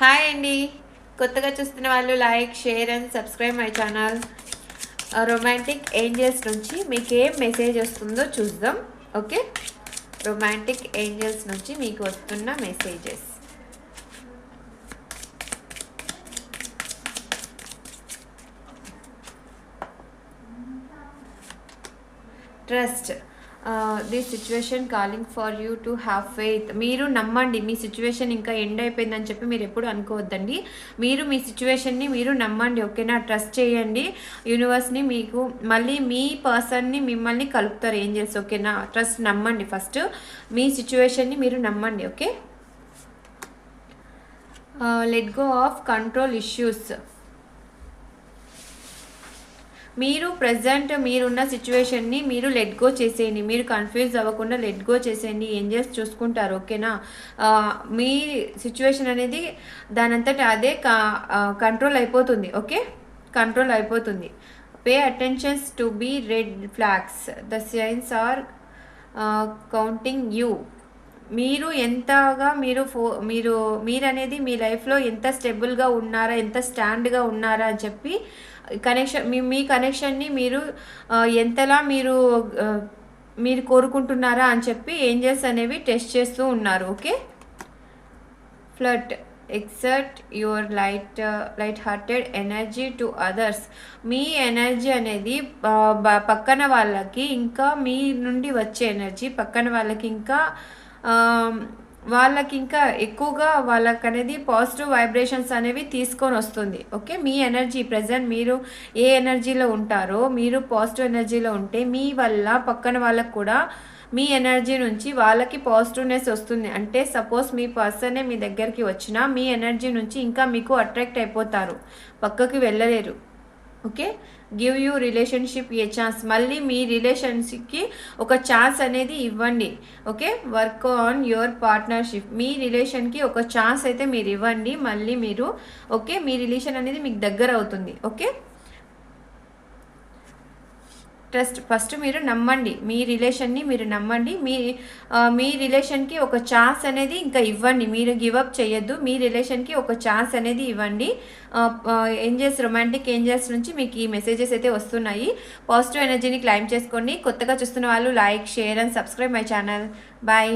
Hi అండి. కొత్తగా చూస్తున్న వాళ్ళు like, share and subscribe my channel. Romantic angels నుంచి మీకు ఏం మెసేజ్ వస్తుందో చూద్దాం. ఓకే, రొమాంటిక్ ఏంజల్స్ నుంచి మీకు వస్తున్న messages. Trust the situation calling for you to have faith. మీరు నమ్మండి. మీ సిచ్యువేషన్ ఇంకా ఎండ్ అయిపోయిందని చెప్పి మీరు ఎప్పుడు అనుకోవద్దండి. మీరు మీ సిచ్యువేషన్ని మీరు నమ్మండి. ఓకేనా, ట్రస్ట్ చేయండి యూనివర్స్ని. మీకు మళ్ళీ మీ పర్సన్ని మిమ్మల్ని కలుపుతారు ఏంజల్స్. ఓకేనా, ట్రస్ట్ నమ్మండి. ఫస్ట్ మీ సిచ్యువేషన్ని మీరు నమ్మండి. Okay, let go of control issues. మీరు ప్రజెంట్ మీరున్న సిచ్యువేషన్ని మీరు లెట్ గో చేసేయండి. మీరు కన్ఫ్యూజ్ అవ్వకుండా లెట్ గో చేసేయండి. ఏంజల్స్ చూసుకుంటారు. ఓకేనా, మీ సిచ్యువేషన్ అనేది దానంతటా అదే కంట్రోల్ అయిపోతుంది. ఓకే, కంట్రోల్ అయిపోతుంది. Pay attentions to be red flags. The signs are counting you. మీరు ఎంతగా మీరు అనేది మీ లైఫ్లో ఎంత స్టెబుల్గా ఉన్నారా, ఎంత స్టాండ్గా ఉన్నారా అని చెప్పి కనెక్షన్ మీ కనెక్షన్ని మీరు ఎంతలా మీరు కోరుకుంటున్నారా అని చెప్పి ఏంజల్స్ అనేవి టెస్ట్ చేస్తూ ఉన్నారు. Okay, flirt exert your light hearted energy to others. మీ ఎనర్జీ అనేది పక్కన వాళ్ళకి, ఇంకా మీ నుండి వచ్చే ఎనర్జీ పక్కన వాళ్ళకి ఇంకా ఎక్కువగా వాళ్ళకి అనేది పాజిటివ్ వైబ్రేషన్స్ అనేవి తీసుకొని వస్తుంది. ఓకే, మీ ఎనర్జీ ప్రజెంట్ మీరు ఏ ఎనర్జీలో ఉంటారో, మీరు పాజిటివ్ ఎనర్జీలో ఉంటే మీ వల్ల పక్కన వాళ్ళకు కూడా మీ ఎనర్జీ నుంచి వాళ్ళకి పాజిటివ్నెస్ వస్తుంది. అంటే సపోజ్ మీ పర్సనే మీ దగ్గరికి వచ్చినా మీ ఎనర్జీ నుంచి ఇంకా మీకు అట్రాక్ట్ అయిపోతారు, పక్కకి వెళ్ళలేరు. Okay, give you relationship a chance. మళ్ళీ మీ రిలేషన్షిప్కి ఒక ఛాన్స్ అనేది ఇవ్వండి. Okay, work on your partnership. మీ రిలేషన్కి ఒక ఛాన్స్ అయితే మీరు ఇవ్వండి. మళ్ళీ మీరు ఓకే, మీ రిలేషన్ అనేది మీకు దగ్గర అవుతుంది. ఓకే, ట్రస్ట్ ఫస్ట్ మీరు నమ్మండి. మీ రిలేషన్ని మీరు నమ్మండి. మీ రిలేషన్కి ఒక ఛాన్స్ అనేది ఇంకా ఇవ్వండి. మీరు గివప్ చేయొద్దు. మీ రిలేషన్కి ఒక ఛాన్స్ అనేది ఇవ్వండి. ఏంజల్స్, రొమాంటిక్ ఏంజల్స్ నుంచి మీకు ఈ మెసేజెస్ అయితే వస్తున్నాయి. పాజిటివ్ ఎనర్జీని క్లైమ్ చేసుకోండి. కొత్తగా చూస్తున్న వాళ్ళు like, share and subscribe my channel. Bye.